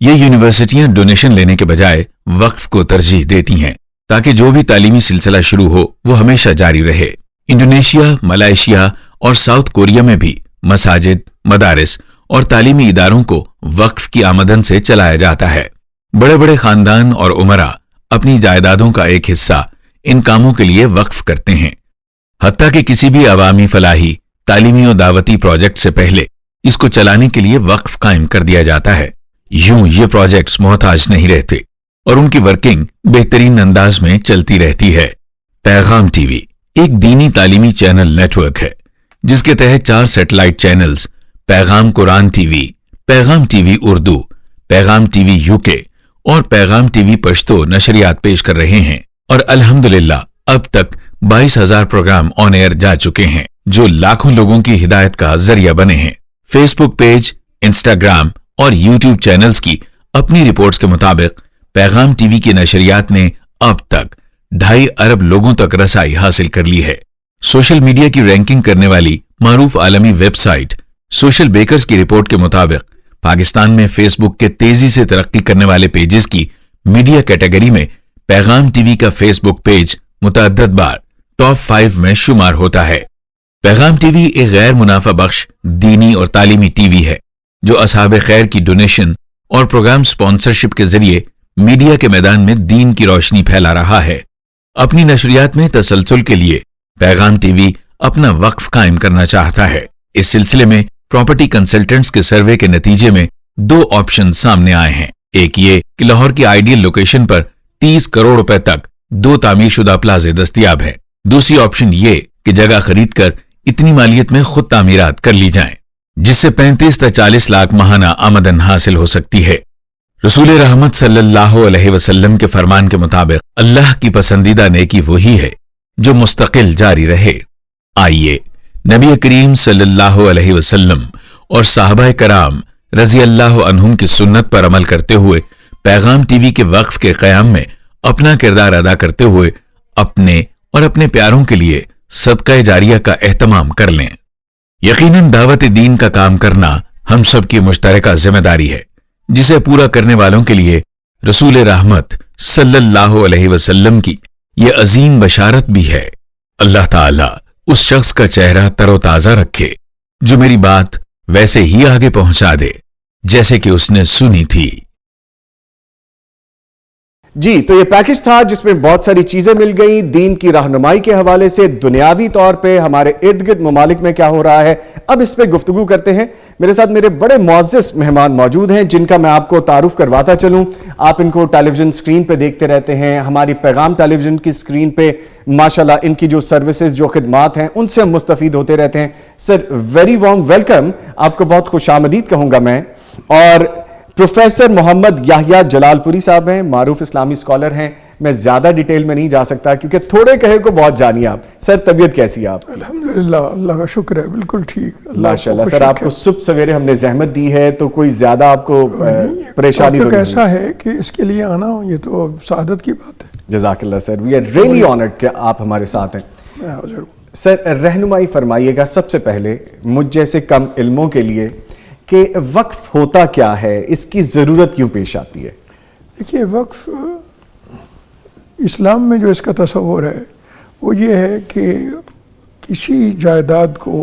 یہ یونیورسٹیاں ڈونیشن لینے کے بجائے وقف کو ترجیح دیتی ہیں تاکہ جو بھی تعلیمی سلسلہ شروع ہو وہ ہمیشہ جاری رہے۔ انڈونیشیا، ملائیشیا اور ساؤتھ کوریا میں بھی مساجد، مدارس اور تعلیمی اداروں کو وقف کی آمدن سے چلایا جاتا ہے۔ بڑے بڑے خاندان اور امراء اپنی جائیدادوں کا ایک حصہ ان کاموں کے لیے وقف کرتے ہیں، حتیٰ کہ کسی بھی عوامی فلاحی، تعلیمی و دعوتی پروجیکٹ سے پہلے اس کو چلانے کے لیے وقف قائم کر دیا جاتا ہے۔ یوں یہ پروجیکٹس محتاج نہیں رہتے اور ان کی ورکنگ بہترین انداز میں چلتی رہتی ہے۔ پیغام ٹی وی ایک دینی تعلیمی چینل نیٹ ورک ہے جس کے تحت 4 سیٹلائٹ چینلز پیغام قرآن ٹی وی، پیغام ٹی وی اردو، پیغام ٹی وی UK اور پیغام ٹی وی پشتو نشریات پیش کر رہے ہیں، اور الحمدللہ اب تک 22,000 پروگرام آن ایئر جا چکے ہیں جو لاکھوں لوگوں کی ہدایت کا ذریعہ بنے ہیں۔ فیس بک پیج، انسٹاگرام اور یوٹیوب چینلز کی اپنی رپورٹس کے مطابق پیغام ٹی وی کی نشریات نے اب تک 2.5 ارب لوگوں تک رسائی حاصل کر لی ہے۔ سوشل میڈیا کی رینکنگ کرنے والی معروف عالمی ویب سائٹ سوشل بیکرز کی رپورٹ کے مطابق پاکستان میں فیس بک کے تیزی سے ترقی کرنے والے پیجز کی میڈیا کیٹیگری میں پیغام ٹی وی کا فیس بک پیج متعدد بار ٹاپ 5 میں شمار ہوتا ہے۔ پیغام ٹی وی ایک غیر منافع بخش دینی اور تعلیمی ٹی وی ہے جو اصحاب خیر کی ڈونیشن اور پروگرام سپانسرشپ کے ذریعے میڈیا کے میدان میں دین کی روشنی پھیلا رہا ہے۔ اپنی نشریات میں تسلسل کے لیے پیغام ٹی وی اپنا وقف قائم کرنا چاہتا ہے۔ اس سلسلے میں پراپرٹی کنسلٹنٹس کے سروے کے نتیجے میں 2 آپشن سامنے آئے ہیں۔ ایک یہ کہ لاہور کی آئیڈیل لوکیشن پر 30 کروڑ روپے تک 2 تعمیر شدہ پلازے دستیاب ہیں۔ دوسری آپشن یہ کہ جگہ خرید کر اتنی مالیت میں خود تعمیرات کر لی جائیں جس سے 35 تا 40 لاکھ ماہانہ آمدن حاصل ہو سکتی ہے۔ رسول رحمت صلی اللہ علیہ وسلم کے فرمان کے مطابق اللہ کی پسندیدہ نیکی وہی ہے جو مستقل جاری رہے۔ آئیے نبی کریم صلی اللہ علیہ وسلم اور صحابہ کرام رضی اللہ عنہم کی سنت پر عمل کرتے ہوئے پیغام ٹی وی کے وقف کے قیام میں اپنا کردار ادا کرتے ہوئے اپنے اور اپنے پیاروں کے لیے صدقہ جاریہ کا اہتمام کر لیں۔ یقیناً دعوت دین کا کام کرنا ہم سب کی مشترکہ ذمہ داری ہے جسے پورا کرنے والوں کے لیے رسول رحمت صلی اللہ علیہ وسلم کی یہ عظیم بشارت بھی ہے۔ اللہ تعالیٰ اس شخص کا چہرہ تر و تازہ رکھے جو میری بات ویسے ہی آگے پہنچا دے جیسے کہ اس نے سنی تھی۔ جی تو یہ پیکج تھا جس میں بہت ساری چیزیں مل گئیں، دین کی رہنمائی کے حوالے سے، دنیاوی طور پہ ہمارے ارد گرد ممالک میں کیا ہو رہا ہے۔ اب اس پہ گفتگو کرتے ہیں۔ میرے ساتھ میرے بڑے معزز مہمان موجود ہیں جن کا میں آپ کو تعارف کرواتا چلوں۔ آپ ان کو ٹیلی ویژن سکرین پہ دیکھتے رہتے ہیں، ہماری پیغام ٹیلی ویژن کی سکرین پہ ماشاءاللہ ان کی جو سروسز، جو خدمات ہیں ان سے ہم مستفید ہوتے رہتے ہیں۔ سر ویری وارم ویلکم، آپ کو بہت خوش آمدید کہوں گا میں۔ اور پروفیسر محمد یحییٰ جلال پوری صاحب ہیں، معروف اسلامی اسکالر ہیں۔ میں زیادہ ڈیٹیل میں نہیں جا سکتا کیونکہ تھوڑے کہے کو بہت جانیے آپ۔ سر طبیعت کیسی ہے آپ؟ الحمدللہ، اللہ کا شکر ہے، بالکل ٹھیک۔ ماشاءاللہ سر، آپ کو صبح سویرے ہم نے زحمت دی ہے تو کوئی زیادہ آپ کو پریشانی تو نہیں؟ ایسا ہے کہ اس کے لیے آنا یہ تو سعادت کی بات ہے۔ جزاک اللہ سر، وی آر ریئلی آنرڈ کہ آپ ہمارے ساتھ ہیں۔ سر رہنمائی فرمائیے گا سب سے پہلے مجھ جیسے کم علموں کے لیے کہ وقف ہوتا کیا ہے، اس کی ضرورت کیوں پیش آتی ہے؟ دیکھیے، وقف اسلام میں جو اس کا تصور ہے وہ یہ ہے کہ کسی جائیداد کو،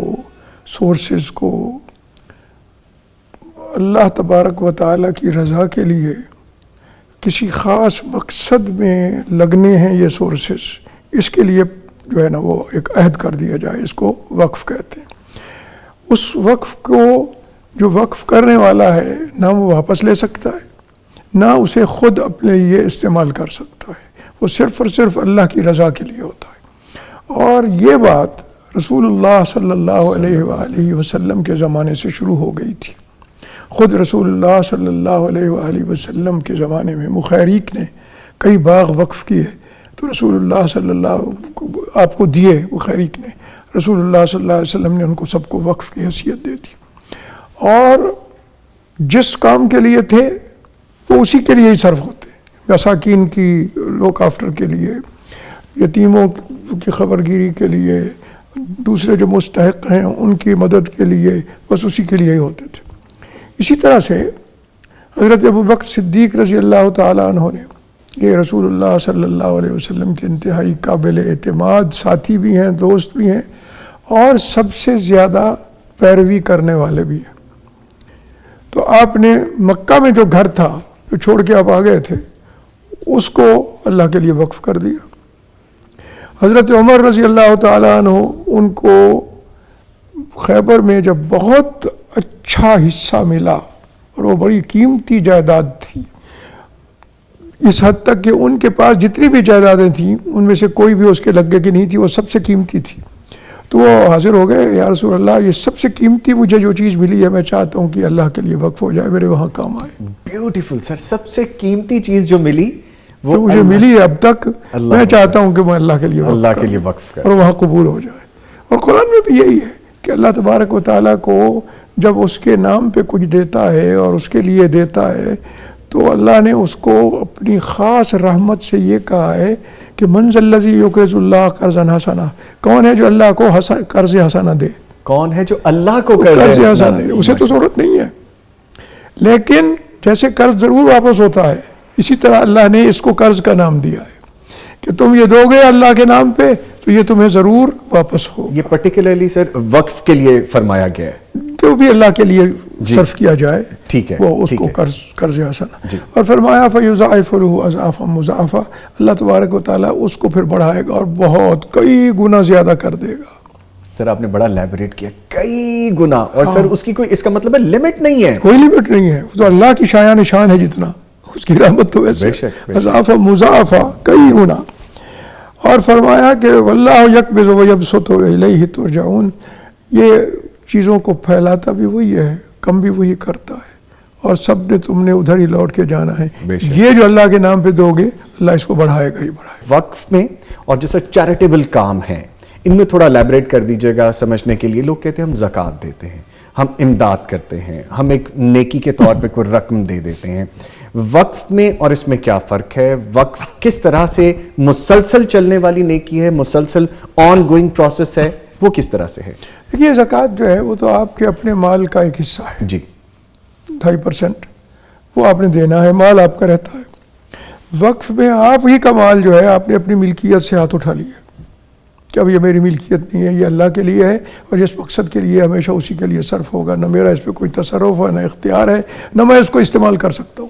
سورسز کو اللہ تبارک و تعالیٰ کی رضا کے لیے کسی خاص مقصد میں لگنے ہیں یہ سورسز، اس کے لیے جو ہے نا وہ ایک عہد کر دیا جائے، اس کو وقف کہتے ہیں۔ اس وقف کو جو وقف کرنے والا ہے نہ وہ واپس لے سکتا ہے، نہ اسے خود اپنے لیے استعمال کر سکتا ہے، وہ صرف اور صرف اللہ کی رضا کے لیے ہوتا ہے۔ اور یہ بات رسول اللہ صلی اللہ علیہ وآلہ وسلم کے زمانے سے شروع ہو گئی تھی۔ خود رسول اللہ صلی اللہ علیہ وآلہ وسلم کے زمانے میں مخیریق نے کئی باغ وقف کیے تو رسول اللہ صلی اللہ آپ کو دیے، مخیریق نے، رسول اللہ صلی اللہ علیہ وسلم نے ان کو سب کو وقف کی حیثیت دے دی، اور جس کام کے لیے تھے وہ اسی کے لیے ہی صرف ہوتے، مساکین کی لوک آفٹر کے لیے، یتیموں کی خبرگیری کے لیے، دوسرے جو مستحق ہیں ان کی مدد کے لیے، بس اسی کے لیے ہی ہوتے تھے۔ اسی طرح سے حضرت ابو بکر صدیق رضی اللہ تعالیٰ عنہ نے، یہ رسول اللہ صلی اللہ علیہ وسلم کے انتہائی قابل اعتماد ساتھی بھی ہیں، دوست بھی ہیں، اور سب سے زیادہ پیروی کرنے والے بھی ہیں. تو آپ نے مکہ میں جو گھر تھا جو چھوڑ کے آپ آ گئے تھے اس کو اللہ کے لیے وقف کر دیا. حضرت عمر رضی اللہ تعالیٰ عنہ، ان کو خیبر میں جب بہت اچھا حصہ ملا اور وہ بڑی قیمتی جائیداد تھی، اس حد تک کہ ان کے پاس جتنی بھی جائیدادیں تھیں ان میں سے کوئی بھی اس کے لگے کی نہیں تھی، وہ سب سے قیمتی تھی. تو وہ حاضر ہو گئے، یا رسول اللہ یہ سب سے قیمتی مجھے جو چیز ملی ہے میں چاہتا ہوں کہ اللہ کے لیے وقف ہو جائے، میرے وہاں کام آئے. بیوٹیفل سر، سب سے قیمتی چیز جو ملی جو مجھے ملی ہے اب تک، میں چاہتا ہوں کہ میں اللہ کے لیے وقف کروں اور وہاں قبول ہو جائے. اور قرآن میں بھی یہی ہے کہ اللہ تبارک و تعالیٰ کو جب اس کے نام پہ کچھ دیتا ہے اور اس کے لیے دیتا ہے تو اللہ نے اس کو اپنی خاص رحمت سے یہ کہا ہے کہ من ذا الذی یقرض اللہ قرضا حسنا، کون ہے جو اللہ کو قرض حسنا دے؟ کون ہے جو اللہ کو قرض حسنا دے؟ اسے تو ضرورت نہیں ہے، لیکن جیسے قرض ضرور واپس ہوتا ہے اسی طرح اللہ نے اس کو قرض کا نام دیا ہے کہ تم یہ دو گے اللہ کے نام پہ تو یہ تمہیں ضرور واپس ہو. یہ پرٹیکولرلی سر وقف کے لیے فرمایا گیا ہے، جو بھی اللہ کے لیے صرف کیا جائے ٹھیک ہے، وہ اس کو قرض حسنا. اور فرمایا فَيُضَاعِفُ لَهُ أَضْعَافًا مُضَاعَفَةً، اللہ تبارک و تعالیٰ اس کو پھر بڑھائے گا اور بہت کئی گنا زیادہ کر دے گا. سر آپ نے بڑا لیبوریٹ کیا، کئی گنا. اور سر اس کی کوئی، اس کا مطلب ہے لمٹ نہیں ہے، کوئی لمٹ نہیں ہے، تو اللہ کی شایع نشان ہے جتنا اس کی رحمت تو ویسے اضافہ مضاعفہ کئی گنا. اور فرمایا کہ واللہ یقبض ویبسط الیہ ترجعون، یہ چیزوں کو پھیلاتا بھی وہی ہے، کم بھی وہی کرتا ہے، اور سب نے تم نے ادھر ہی لوٹ کے جانا ہے. یہ جو اللہ کے نام پہ دو گے اللہ اس کو بڑھائے گا ہی بڑھائے گا. وقف میں اور جیسے چیریٹیبل کام ہیں ان میں تھوڑا لیبریٹ کر دیجئے گا سمجھنے کے لیے. لوگ کہتے ہیں ہم زکوٰۃ دیتے ہیں، ہم امداد کرتے ہیں، ہم ایک نیکی کے طور پہ کوئی رقم دے دیتے ہیں. وقف میں اور اس میں کیا فرق ہے؟ وقف کس طرح سے مسلسل چلنے والی نیکی ہے، مسلسل آن گوئنگ پروسیس ہے، وہ کس طرح سے ہے؟ دیکھیے زکوٰۃ جو ہے وہ تو آپ کے اپنے مال کا ایک حصہ ہے، جی 2.5% وہ آپ نے دینا ہے، مال آپ کا رہتا ہے. وقف میں آپ ہی کا مال جو ہے آپ نے اپنی ملکیت سے ہاتھ اٹھا لیا کہ اب یہ میری ملکیت نہیں ہے، یہ اللہ کے لیے ہے اور جس مقصد کے لیے ہمیشہ اسی کے لیے صرف ہوگا. نہ میرا اس پہ کوئی تصرف ہے، نہ اختیار ہے، نہ میں اس کو استعمال کر سکتا ہوں،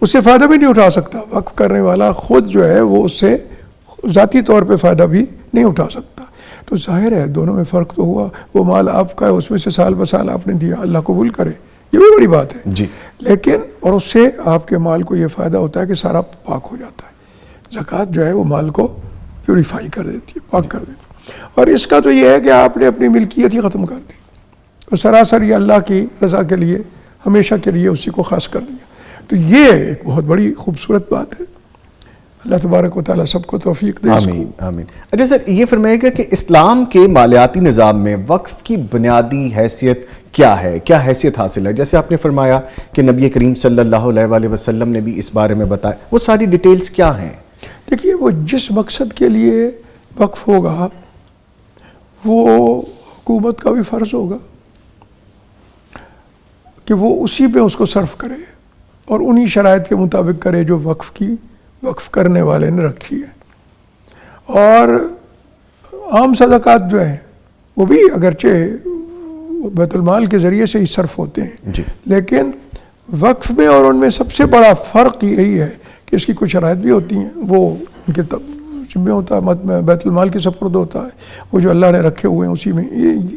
اس سے فائدہ بھی نہیں اٹھا سکتا. وقف کرنے والا خود جو ہے وہ اس سے ذاتی طور پہ فائدہ بھی نہیں اٹھا سکتا. تو ظاہر ہے دونوں میں فرق تو ہوا، وہ مال آپ کا ہے، اس میں سے سال بسال آپ نے دیا، اللہ قبول کرے، یہ بھی بڑی بات ہے جی. لیکن اور اس سے آپ کے مال کو یہ فائدہ ہوتا ہے کہ سارا پاک ہو جاتا ہے. زکوٰۃ جو ہے وہ مال کو پیوریفائی کر دیتی ہے، پاک کر دیتی ہے. اور اس کا تو یہ ہے کہ آپ نے اپنی ملکیت ہی ختم کر دی اور سراسر یہ اللہ کی رضا کے لیے ہمیشہ کے لیے اسی کو خاص کر دیا. تو یہ ایک بہت بڑی خوبصورت بات ہے. اللہ تبارک و تعالیٰ سب کو توفیق دے. آمین آمین. اچھا سر یہ فرمائے گا کہ اسلام کے مالیاتی نظام میں وقف کی بنیادی حیثیت کیا ہے، کیا حیثیت حاصل ہے؟ جیسے آپ نے فرمایا کہ نبی کریم صلی اللہ علیہ وآلہ وسلم نے بھی اس بارے میں بتایا، وہ ساری ڈیٹیلز کیا ہیں؟ دیکھیے وہ جس مقصد کے لیے وقف ہوگا وہ حکومت کا بھی فرض ہوگا کہ وہ اسی پہ اس کو صرف کرے اور انہی شرائط کے مطابق کرے جو وقف کرنے والے نے رکھی ہے. اور عام صدقات جو ہیں وہ بھی اگرچہ بیت المال کے ذریعے سے ہی صرف ہوتے ہیں جی. لیکن وقف میں اور ان میں سب سے بڑا فرق یہی ہے کہ اس کی کچھ شرائط بھی ہوتی ہیں، وہ ان کے ذمہ ہوتا ہے، بیت المال کے سپرد ہوتا ہے، وہ جو اللہ نے رکھے ہوئے ہیں اسی میں.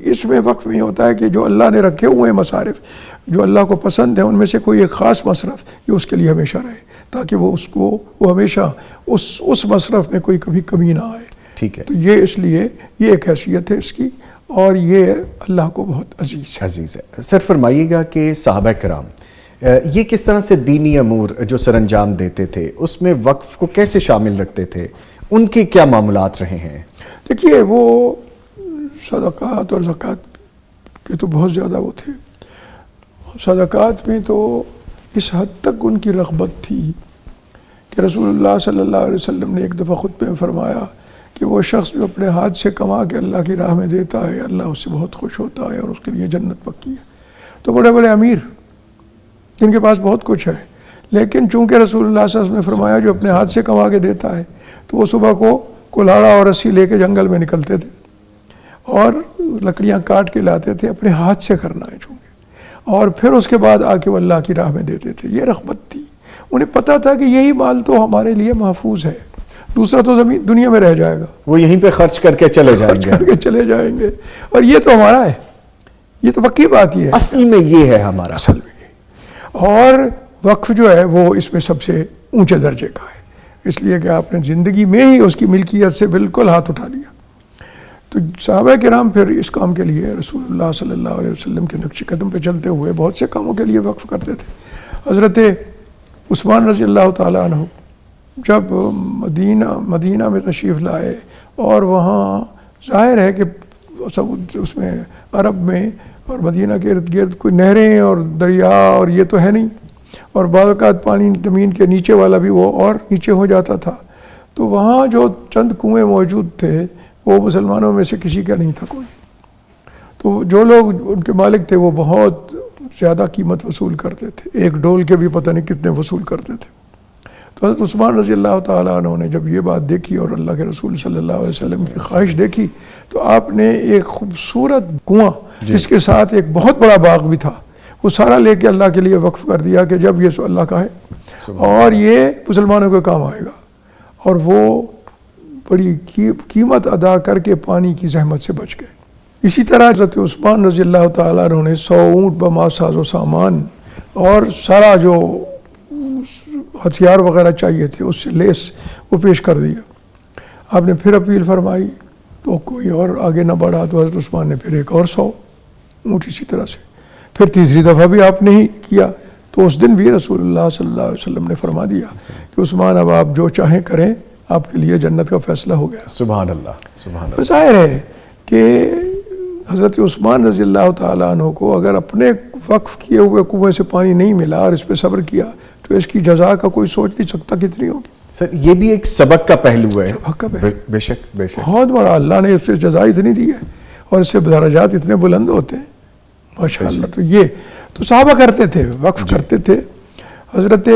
اس میں وقف میں ہوتا ہے کہ جو اللہ نے رکھے ہوئے ہیں مصارف جو اللہ کو پسند ہیں ان میں سے کوئی ایک خاص مصرف جو اس کے لیے ہمیشہ رہے تاکہ وہ ہمیشہ اس مصرف میں کوئی کبھی کمی نہ آئے. ٹھیک ہے. تو یہ اس لیے یہ ایک حیثیت ہے اس کی اور یہ اللہ کو بہت عزیز ہے. سر فرمائیے گا کہ صحابہ کرام یہ کس طرح سے دینی امور جو سر انجام دیتے تھے اس میں وقف کو کیسے شامل رکھتے تھے، ان کے کیا معاملات رہے ہیں؟ دیکھیے وہ صدقات اور زکوٰۃ کے تو بہت زیادہ وہ تھے. صدقات میں تو اس حد تک ان کی رغبت تھی کہ رسول اللہ صلی اللہ علیہ وسلم نے ایک دفعہ خطبے میں فرمایا کہ وہ شخص جو اپنے ہاتھ سے کما کے اللہ کی راہ میں دیتا ہے اللہ اس سے بہت خوش ہوتا ہے اور اس کے لیے جنت پکی ہے. تو بڑے بڑے امیر جن کے پاس بہت کچھ ہے، لیکن چونکہ رسول اللہ صلی اللہ علیہ وسلم نے فرمایا جو اپنے ہاتھ سے کما کے دیتا ہے، تو وہ صبح کو کلاڑا اور رسی لے کے جنگل میں نکلتے تھے اور لکڑیاں کاٹ کے لاتے تھے، اپنے ہاتھ سے کرنا ہے چونکہ، اور پھر اس کے بعد آ کے وہ اللہ کی راہ میں دیتے تھے. یہ رغبت تھی. انہیں پتہ تھا کہ یہی مال تو ہمارے لیے محفوظ ہے، دوسرا تو زمین دنیا میں رہ جائے گا، وہ یہیں پہ خرچ کر کے چلے جائیں خرچ گے. کر کے چلے جائیں گے، اور یہ تو ہمارا ہے. یہ تو پکی بات ہی ہے اصل میں یہ ہے ہمارا. اصل میں. اور وقف جو ہے وہ اس میں سب سے اونچے درجے کا ہے، اس لیے کہ آپ نے زندگی میں ہی اس کی ملکیت سے بالکل ہاتھ اٹھا لیا. تو صحابہ کرام پھر اس کام کے لیے رسول اللہ صلی اللہ علیہ وسلم کے نقش قدم پہ چلتے ہوئے بہت سے کاموں کے لیے وقف کرتے تھے. حضرت عثمان رضی اللہ تعالیٰ عنہ جب مدینہ میں تشریف لائے، اور وہاں ظاہر ہے کہ سب اس میں عرب میں اور مدینہ کے ارد گرد کوئی نہریں اور دریا اور یہ تو ہے نہیں، اور بعض اوقات پانی زمین کے نیچے والا بھی وہ اور نیچے ہو جاتا تھا. تو وہاں جو چند کنویں موجود تھے وہ مسلمانوں میں سے کسی کا نہیں تھا کوئی. تو جو لوگ ان کے مالک تھے وہ بہت زیادہ قیمت وصول کرتے تھے، ایک ڈول کے بھی پتہ نہیں کتنے وصول کرتے تھے. تو حضرت عثمان رضی اللہ تعالیٰ عنہ نے جب یہ بات دیکھی اور اللہ کے رسول صلی اللہ علیہ وسلم کی خواہش دیکھی، تو آپ نے ایک خوبصورت کنواں جس کے ساتھ ایک بہت بڑا باغ بھی تھا وہ سارا لے کے اللہ کے لیے وقف کر دیا کہ جب یہ اللہ کا ہے اور یہ مسلمانوں کے کام آئے گا. اور وہ بڑی قیمت ادا کر کے پانی کی زحمت سے بچ گئے. اسی طرح حضرت عثمان رضی اللہ تعالیٰ عنہ نے 100 اونٹ بما ساز و سامان اور سارا جو ہتھیار وغیرہ چاہیے تھے اس سے لیس وہ پیش کر دیا. آپ نے پھر اپیل فرمائی تو کوئی اور آگے نہ بڑھا، تو حضرت عثمان نے پھر ایک اور 100 اونٹ اسی طرح سے. پھر تیسری دفعہ بھی آپ نے ہی کیا، تو اس دن بھی رسول اللہ صلی اللہ علیہ وسلم نے فرما دیا کہ عثمان اب آپ جو چاہیں کریں، آپ کے لیے جنت کا فیصلہ ہو گیا. سبحان اللہ سبحان اللہ. ظاہر ہے کہ حضرت عثمان رضی اللہ تعالیٰ عنہ کو اگر اپنے وقف کیے ہوئے کنویں سے پانی نہیں ملا اور اس پہ صبر کیا تو اس کی جزا کا کوئی سوچ نہیں سکتا کتنی ہوگی. سر یہ بھی ایک سبق کا پہلو ہے. سبق کا پہلو. بے شک بے شک. بہت بڑا. اللہ نے اس سے جزا اتنی دی ہے اور اس سے درجات اتنے بلند ہوتے ہیں ماشاء اللہ. تو یہ تو صحابہ کرتے تھے، وقف کرتے تھے. حضرت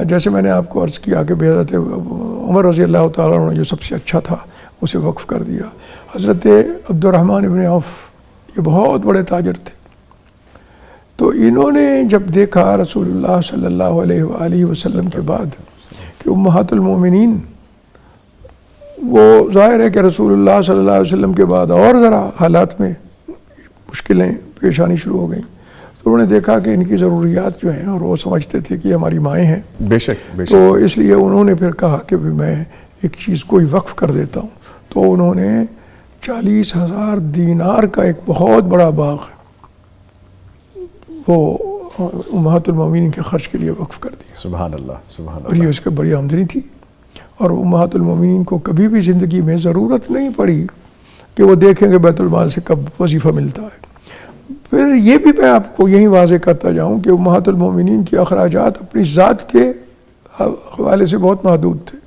جیسے میں نے آپ کو عرض کیا کہ حضرت عمر رضی اللہ تعالیٰ عنہ نے جو سب سے اچھا تھا اسے وقف کر دیا. حضرت عبد الرحمن ابن عوف یہ بہت بڑے تاجر تھے. تو انہوں نے جب دیکھا رسول اللہ صلی اللہ علیہ وآلہ وسلم کے بعد کہ امہات المومنین، وہ ظاہر ہے کہ رسول اللہ صلی اللہ علیہ وسلم کے بعد اور ذرا حالات میں مشکلیں پیش آنی شروع ہو گئیں، تو انہوں نے دیکھا کہ ان کی ضروریات جو ہیں، اور وہ سمجھتے تھے کہ یہ ہماری مائیں ہیں. بے شک بے شک. تو اس لیے انہوں نے پھر کہا کہ میں ایک چیز کوئی وقف کر دیتا ہوں. تو انہوں نے 40,000 دینار کا ایک بہت بڑا باغ وہ امہات المومنین کے خرچ کے لیے وقف کر دیا. سبحان اللہ سبحان اللہ. اور یہ اس کے بڑی آمدنی تھی، اور امہات المومنین کو کبھی بھی زندگی میں ضرورت نہیں پڑی کہ وہ دیکھیں کہ بیت المال سے کب وظیفہ ملتا ہے. پھر یہ بھی میں آپ کو یہی واضح کرتا جاؤں کہ امہات المومنین کے اخراجات اپنی ذات کے حوالے سے بہت محدود تھے.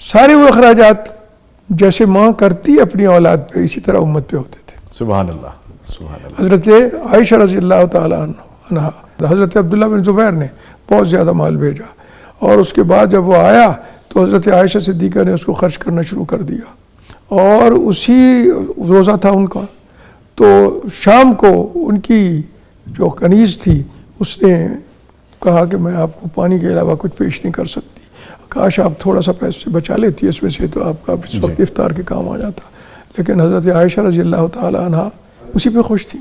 سارے وہ اخراجات جیسے ماں کرتی اپنی اولاد پہ، اسی طرح امت پہ ہوتے تھے. سبحان اللہ سبحان اللہ. حضرت عائشہ رضی اللہ تعالیٰ عنہ، حضرت عبداللہ بن زبیر نے بہت زیادہ مال بھیجا، اور اس کے بعد جب وہ آیا تو حضرت عائشہ صدیقہ نے اس کو خرچ کرنا شروع کر دیا. اور اسی روزہ تھا ان کا، تو شام کو ان کی جو کنیز تھی اس نے کہا کہ میں آپ کو پانی کے علاوہ کچھ پیش نہیں کر سکتی، کاش آپ تھوڑا سا پیسے بچا لیتی اس میں سے تو آپ کا اس وقت افطار کے کام آ جاتا. لیکن حضرت عائشہ رضی اللہ تعالیٰ عنہ اسی پہ خوش تھی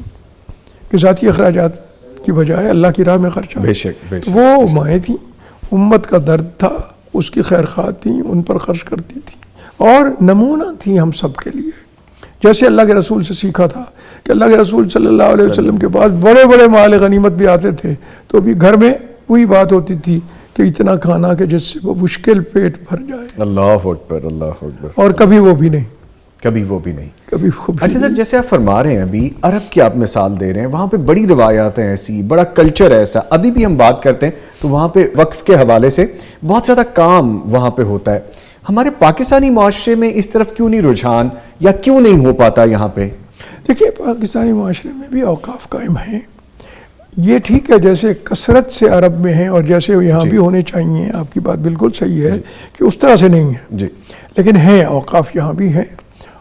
کہ ذاتی اخراجات کی بجائے اللہ کی راہ میں خرچہ. بے شک بے شک. وہ مائیں تھیں، امت کا درد تھا، اس کی خیر خواہ تھیں، ان پر خرچ کرتی تھیں، اور نمونہ تھیں ہم سب کے لیے. جیسے اللہ کے رسول سے سیکھا تھا کہ اللہ کے رسول صلی اللہ علیہ وسلم کے پاس بڑے بڑے مال غنیمت بھی آتے تھے، تو بھی گھر میں وہی بات ہوتی تھی کہ اتنا کھانا کہ جس سے وہ مشکل پیٹ بھر جائے. اللہ اکبر اللہ اکبر. اور کبھی وہ بھی نہیں، کبھی وہ بھی نہیں. کبھی وہ بھی اچھا سر، نہیں. جیسے آپ فرما رہے ہیں ابھی عرب کی آپ مثال دے رہے ہیں، وہاں پہ بڑی روایات ہیں ایسی، بڑا کلچر ایسا. ابھی بھی ہم بات کرتے ہیں تو وہاں پہ وقف کے حوالے سے بہت زیادہ کام وہاں پہ ہوتا ہے. ہمارے پاکستانی معاشرے میں اس طرف کیوں نہیں رجحان، یا کیوں نہیں ہو پاتا یہاں پہ؟ دیکھیے پاکستانی معاشرے میں بھی اوقاف قائم ہیں، یہ ٹھیک ہے جیسے کثرت سے عرب میں ہیں اور جیسے یہاں بھی ہونے چاہیے، آپ کی بات بالکل صحیح ہے کہ اس طرح سے نہیں ہے جی، لیکن ہیں اوقاف یہاں بھی ہیں.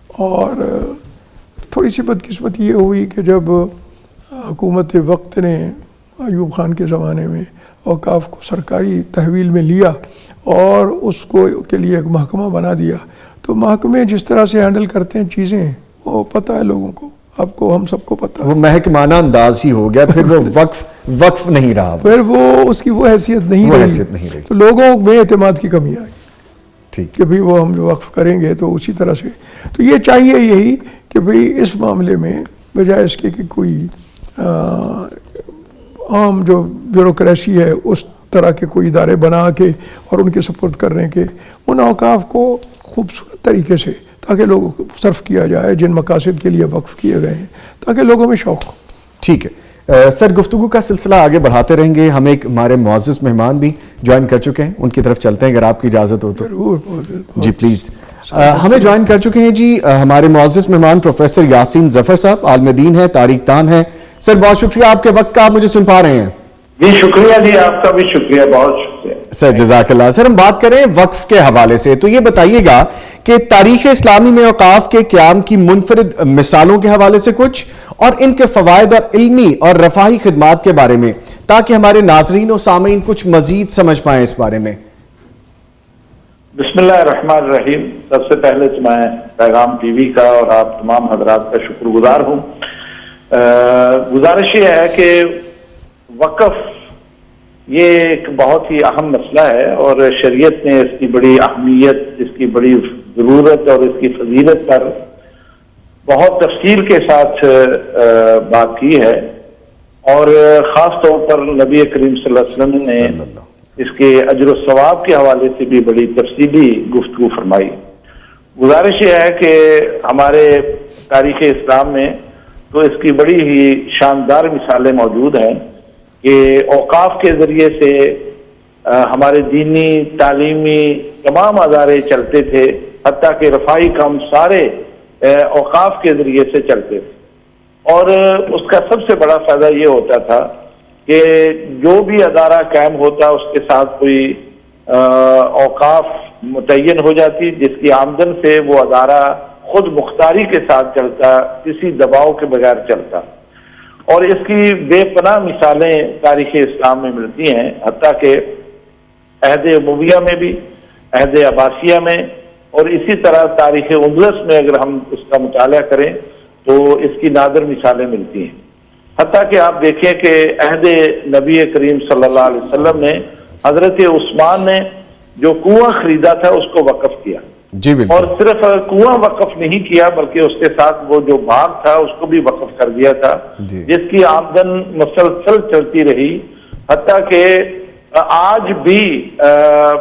اور تھوڑی سی بدقسمتی یہ ہوئی کہ جب حکومت وقت نے ایوب خان کے زمانے میں اوقاف کو سرکاری تحویل میں لیا اور اس کو کے لیے ایک محکمہ بنا دیا، تو محکمے جس طرح سے ہینڈل کرتے ہیں چیزیں وہ پتہ ہے لوگوں کو، آپ کو، ہم سب کو پتہ ہے. وہ محکمانہ انداز ہی ہو گیا، پھر وہ وقف نہیں رہا، پھر وہ اس کی وہ حیثیت نہیں رہی، تو لوگوں میں اعتماد کی کمی آئی ٹھیک کہ بھئی وہ ہم جو وقف کریں گے تو اسی طرح سے. تو یہ چاہیے یہی کہ بھئی اس معاملے میں بجائے اس کے کہ کوئی عام جو بیوروکریسی ہے اس طرح کے کوئی ادارے بنا کے اور ان کے سپرد کرنے کے، ان اوقاف کو خوبصورت طریقے سے تاکہ لوگوں کو صرف کیا جائے جن مقاصد کے لیے وقف کیے گئے ہیں، تاکہ لوگوں میں شوق ہو. ٹھیک ہے سر، گفتگو کا سلسلہ آگے بڑھاتے رہیں گے. ہم ایک ہمارے معزز مہمان بھی جوائن کر چکے ہیں، ان کی طرف چلتے ہیں اگر آپ کی اجازت ہو تو. جی پلیز. ہمیں جوائن کر چکے ہیں جی ہمارے معزز مہمان پروفیسر یاسین ظفر صاحب، عالم دین ہیں، تاریخ دان ہیں. سر بہت شکریہ آپ کے وقت کا، آپ مجھے سن پا رہے ہیں؟ جی شکریہ، جی آپ کا بھی شکریہ، بہت شکریہ سر، جزاک اللہ. سر ہم بات کریں وقف کے حوالے سے، تو یہ بتائیے گا کہ تاریخ اسلامی میں اوقاف کے قیام کی منفرد مثالوں کے حوالے سے کچھ، اور ان کے فوائد اور علمی اور رفاہی خدمات کے بارے میں، تاکہ ہمارے ناظرین و سامعین کچھ مزید سمجھ پائیں اس بارے میں. بسم اللہ الرحمن الرحیم. سب سے پہلے تو میں پیغام ٹی وی کا اور آپ تمام حضرات کا شکر گزار ہوں. گزارش یہ ہے کہ وقف یہ ایک بہت ہی اہم مسئلہ ہے اور شریعت نے اس کی بڑی اہمیت، اس کی بڑی ضرورت اور اس کی فضیلت پر بہت تفصیل کے ساتھ بات کی ہے، اور خاص طور پر نبی کریم صلی اللہ علیہ وسلم نے اس کے اجر و ثواب کے حوالے سے بھی بڑی تفصیلی گفتگو فرمائی. گزارش یہ ہے کہ ہمارے تاریخ اسلام میں تو اس کی بڑی ہی شاندار مثالیں موجود ہیں کہ اوقاف کے ذریعے سے ہمارے دینی، تعلیمی تمام ادارے چلتے تھے، حتیٰ کہ رفاہی کام سارے اوقاف کے ذریعے سے چلتے تھے. اور اس کا سب سے بڑا فائدہ یہ ہوتا تھا کہ جو بھی ادارہ قائم ہوتا اس کے ساتھ کوئی اوقاف متعین ہو جاتی جس کی آمدن سے وہ ادارہ خود مختاری کے ساتھ چلتا، کسی دباؤ کے بغیر چلتا. اور اس کی بے پناہ مثالیں تاریخ اسلام میں ملتی ہیں، حتیٰ کہ عہد امویہ میں بھی، عہد عباسیہ میں، اور اسی طرح تاریخ اندلس میں اگر ہم اس کا مطالعہ کریں تو اس کی نادر مثالیں ملتی ہیں. حتیٰ کہ آپ دیکھیں کہ عہد نبی کریم صلی اللہ علیہ وسلم نے حضرت عثمان نے جو کنواں خریدا تھا اس کو وقف کیا، جی بالکل، اور صرف کنواں وقف نہیں کیا بلکہ اس کے ساتھ وہ جو باغ تھا اس کو بھی وقف کر دیا تھا، جس کی آمدن مسلسل چلتی رہی. حتیٰ کہ آج بھی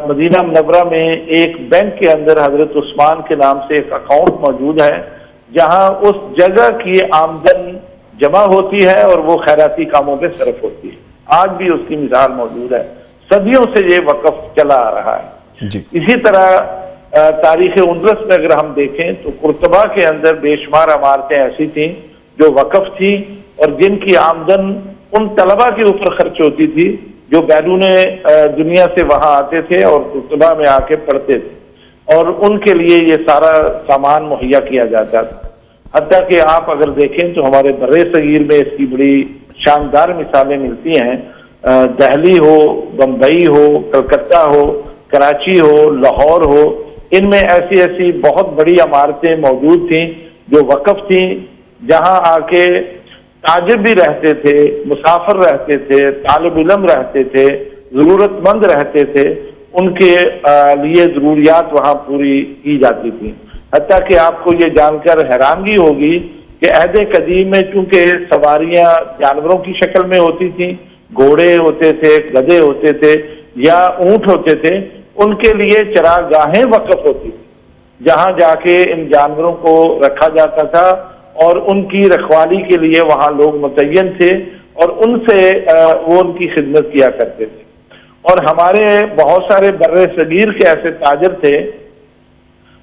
مدینہ منورہ میں ایک بینک کے اندر حضرت عثمان کے نام سے ایک اکاؤنٹ موجود ہے جہاں اس جگہ کی آمدن جمع ہوتی ہے اور وہ خیراتی کاموں پہ صرف ہوتی ہے. آج بھی اس کی مثال موجود ہے، صدیوں سے یہ وقف چلا آ رہا ہے. جی. اسی طرح تاریخ اندلس میں اگر ہم دیکھیں تو قرطبہ کے اندر بے شمار عمارتیں ایسی تھیں جو وقف تھیں اور جن کی آمدن ان طلبہ کے اوپر خرچ ہوتی تھی جو بیرون دنیا سے وہاں آتے تھے اور قرطبہ میں آ کے پڑھتے تھے، اور ان کے لیے یہ سارا سامان مہیا کیا جاتا تھا. حتیٰ کہ آپ اگر دیکھیں تو ہمارے بر صغیر میں اس کی بڑی شاندار مثالیں ملتی ہیں. دہلی ہو، بمبئی ہو، کلکتہ ہو، کراچی ہو، لاہور ہو، ان میں ایسی ایسی بہت بڑی عمارتیں موجود تھیں جو وقف تھیں، جہاں آ کے تاجر بھی رہتے تھے، مسافر رہتے تھے، طالب علم رہتے تھے، ضرورت مند رہتے تھے، ان کے لیے ضروریات وہاں پوری کی جاتی تھیں. حتیٰ کہ آپ کو یہ جان کر حیرانگی ہوگی کہ عہد قدیم میں چونکہ سواریاں جانوروں کی شکل میں ہوتی تھیں، گھوڑے ہوتے تھے، گدھے ہوتے تھے یا اونٹ ہوتے تھے، ان کے لیے چراگاہیں وقف ہوتی تھی جہاں جا کے ان جانوروں کو رکھا جاتا تھا اور ان کی رکھوالی کے لیے وہاں لوگ متعین تھے اور ان سے وہ ان کی خدمت کیا کرتے تھے. اور ہمارے بہت سارے بر صغیر کے ایسے تاجر تھے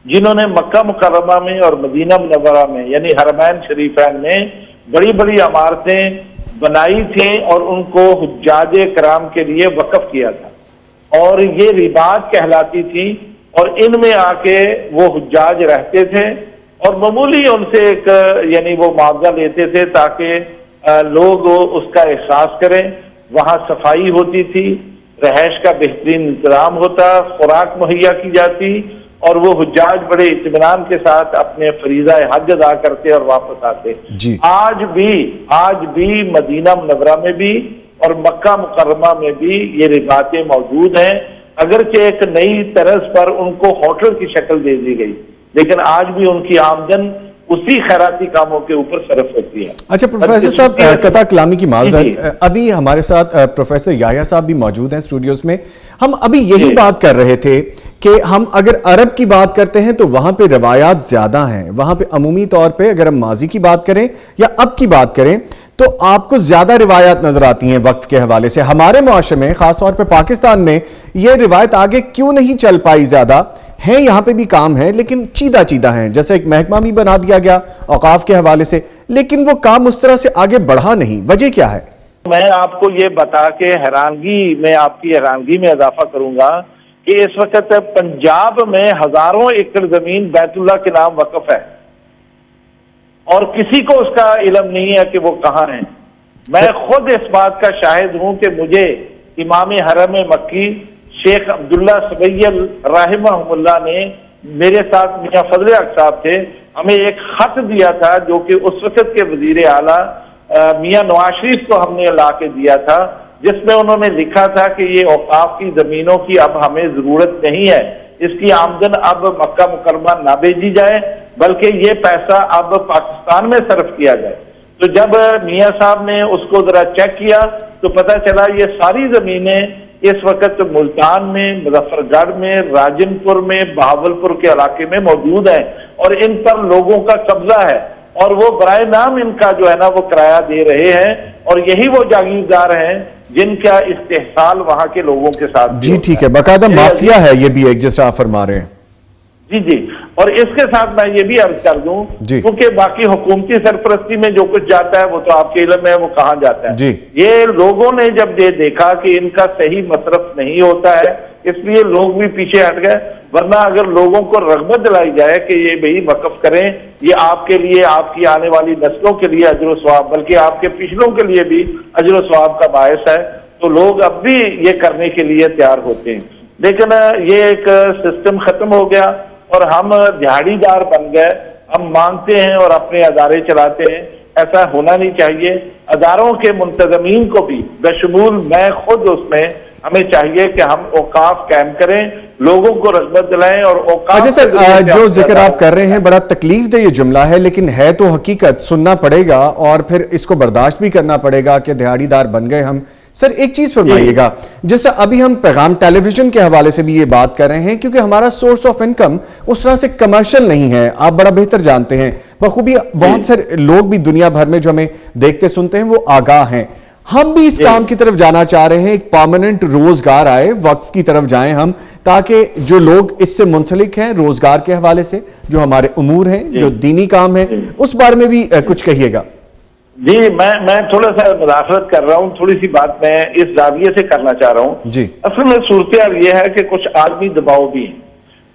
جنہوں نے مکہ مکرمہ میں اور مدینہ منورہ میں یعنی حرمین شریفین میں بڑی بڑی عمارتیں بنائی تھی اور ان کو حجاج کرام کے لیے وقف کیا تھا، اور یہ رباط کہلاتی تھی، اور ان میں آ کے وہ حجاج رہتے تھے اور معمولی ان سے ایک یعنی وہ معاوضہ لیتے تھے تاکہ لوگ اس کا احساس کریں۔ وہاں صفائی ہوتی تھی، رہائش کا بہترین انتظام ہوتا، خوراک مہیا کی جاتی، اور وہ حجاج بڑے اطمینان کے ساتھ اپنے فریضہ حج ادا کرتے اور واپس آتے۔ جی آج بھی مدینہ منورہ میں بھی اور مکہ مکرمہ میں بھی یہ رباطیں موجود ہیں، اگرچہ ایک نئی طرز پر ان کو ہوٹل کی شکل دے دی گئی، لیکن آج بھی ان کی آمدن اسی خیراتی کاموں کے اوپر صرف ہوتی ہے۔ اچھا پروفیسر صاحب، قطع کلامی کی معذرت، ابھی ہمارے ساتھ پروفیسر یحییٰ صاحب بھی موجود ہیں اسٹوڈیوز میں۔ ہم ابھی یہی بات کر رہے تھے کہ ہم اگر عرب کی بات کرتے ہیں تو وہاں پہ روایات زیادہ ہیں، وہاں پہ عمومی طور پہ اگر ہم ماضی کی بات کریں یا اب کی بات کریں تو آپ کو زیادہ روایات نظر آتی ہیں وقف کے حوالے سے۔ ہمارے معاشرے میں خاص طور پہ پاکستان میں یہ روایت آگے کیوں نہیں چل پائی؟ زیادہ ہیں، یہاں پہ بھی کام ہے لیکن چیدہ ہیں، جیسے ایک محکمہ بھی بنا دیا گیا اوقاف کے حوالے سے، لیکن وہ کام اس طرح سے آگے بڑھا نہیں۔ وجہ کیا ہے؟ میں آپ کو یہ بتا کے آپ کی حیرانگی میں اضافہ کروں گا کہ اس وقت پنجاب میں ہزاروں ایکڑ زمین بیت اللہ کے نام وقف ہے اور کسی کو اس کا علم نہیں ہے کہ وہ کہاں ہیں۔ میں خود اس بات کا شاہد ہوں کہ مجھے امام حرم مکی شیخ عبداللہ سبیل رحمہ اللہ نے، میرے ساتھ میاں فضل حق صاحب تھے، ہمیں ایک خط دیا تھا جو کہ اس وقت کے وزیر اعلیٰ میاں نواز شریف کو ہم نے لا کے دیا تھا، جس میں انہوں نے لکھا تھا کہ یہ اوقاف کی زمینوں کی اب ہمیں ضرورت نہیں ہے، اس کی آمدن اب مکہ مکرمہ نہ بھیجی جائے بلکہ یہ پیسہ اب پاکستان میں صرف کیا جائے۔ تو جب میاں صاحب نے اس کو ذرا چیک کیا تو پتہ چلا یہ ساری زمینیں اس وقت ملتان میں، مظفر گڑھ میں، راجن پور میں، بہاولپور کے علاقے میں موجود ہیں اور ان پر لوگوں کا قبضہ ہے، اور وہ برائے نام ان کا جو ہے نا وہ کرایہ دے رہے ہیں، اور یہی وہ جاگیردار ہیں جن کا استحصال وہاں کے لوگوں کے ساتھ۔ جی ٹھیک ہے، باقاعدہ مافیا ہے یہ بھی ایک، جیسا آپ فرما رہے ہیں۔ جی اور اس کے ساتھ میں یہ بھی عرض کر دوں کیونکہ باقی حکومتی سرپرستی میں جو کچھ جاتا ہے وہ تو آپ کے علم میں وہ کہاں جاتا ہے۔ یہ لوگوں نے جب یہ دیکھا کہ ان کا صحیح مصرف نہیں ہوتا ہے اس لیے لوگ بھی پیچھے ہٹ گئے، ورنہ اگر لوگوں کو رغبت دلائی جائے کہ یہ بھئی وقف کریں، یہ آپ کے لیے، آپ کی آنے والی نسلوں کے لیے اجر و ثواب، بلکہ آپ کے پچھلوں کے لیے بھی اجر و ثواب کا باعث ہے، تو لوگ اب بھی یہ کرنے کے لیے تیار ہوتے ہیں۔ لیکن یہ ایک سسٹم ختم ہو گیا اور ہم دہاڑی دار بن گئے، ہم مانگتے ہیں اور اپنے ادارے چلاتے ہیں، ایسا ہونا نہیں چاہیے۔ اداروں کے منتظمین کو بھی بشمول میں خود اس میں، ہمیں چاہیے کہ ہم اوقاف قائم کریں، لوگوں کو رغبت دلائیں اور اوقاف۔ اچھا سر، جو ذکر آپ کر رہے ہیں بڑا تکلیف دہ یہ جملہ ہے، لیکن ہے تو حقیقت، سننا پڑے گا اور پھر اس کو برداشت بھی کرنا پڑے گا کہ دہاڑی دار بن گئے ہم۔ سر ایک چیز فرمائیے گا، جیسا ابھی ہم پیغام ٹیلی ویژن کے حوالے سے بھی یہ بات کر رہے ہیں، کیونکہ ہمارا سورس آف انکم اس طرح سے کمرشل نہیں ہے، آپ بڑا بہتر جانتے ہیں بخوبی، بہت سارے لوگ بھی دنیا بھر میں جو ہمیں دیکھتے سنتے ہیں وہ آگاہ ہیں۔ ہم بھی اس کام کی طرف جانا چاہ رہے ہیں، ایک پرماننٹ روزگار آئے، وقف کی طرف جائیں ہم، تاکہ جو لوگ اس سے منسلک ہیں روزگار کے حوالے سے، جو ہمارے امور ہیں، جو دینی کام ہیں، اس بارے میں بھی کچھ کہیے گا۔ جی میں تھوڑا سا مداخلت کر رہا ہوں، تھوڑی سی بات میں اس زاویے سے کرنا چاہ رہا ہوں۔ جی اصل میں صورتحال یہ ہے کہ کچھ عالمی دباؤ بھی ہیں،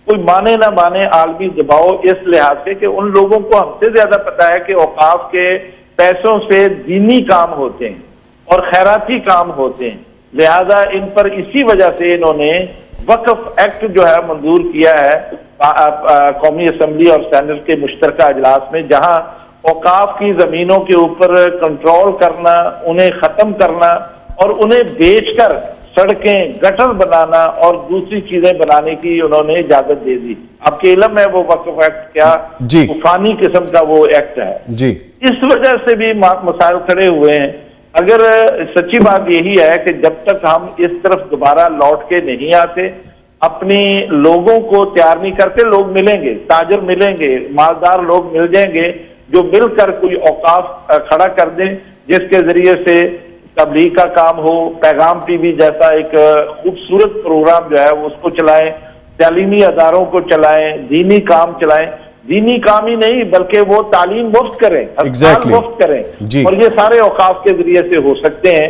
کوئی مانے نہ مانے عالمی دباؤ اس لحاظ سے کہ ان لوگوں کو ہم سے زیادہ پتا ہے کہ اوقاف کے پیسوں سے دینی کام ہوتے ہیں اور خیراتی کام ہوتے ہیں، لہذا ان پر اسی وجہ سے انہوں نے وقف ایکٹ جو ہے منظور کیا ہے قومی اسمبلی اور سینٹ کے مشترکہ اجلاس میں، جہاں اوقاف کی زمینوں کے اوپر کنٹرول کرنا، انہیں ختم کرنا اور انہیں بیچ کر سڑکیں، گٹر بنانا اور دوسری چیزیں بنانے کی انہوں نے اجازت دے دی۔ آپ کے علم ہے وہ وقف ایکٹ کیا طوفانی قسم کا وہ ایکٹ ہے۔ جی اس وجہ سے بھی مسائل کھڑے ہوئے ہیں۔ اگر سچی بات یہی ہے کہ جب تک ہم اس طرف دوبارہ لوٹ کے نہیں آتے، اپنی لوگوں کو تیار نہیں کرتے، لوگ ملیں گے، تاجر ملیں گے، مالدار لوگ مل جائیں گے جو مل کر کوئی اوقاف کھڑا کر دیں جس کے ذریعے سے تبلیغ کا کام ہو، پیغام ٹی وی جیسا ایک خوبصورت پروگرام جو ہے اس کو چلائیں، تعلیمی اداروں کو چلائیں، دینی کام چلائیں، دینی کام ہی نہیں بلکہ وہ تعلیم مفت کریں، ہسپتال مفت کریں، اور یہ سارے اوقاف کے ذریعے سے ہو سکتے ہیں۔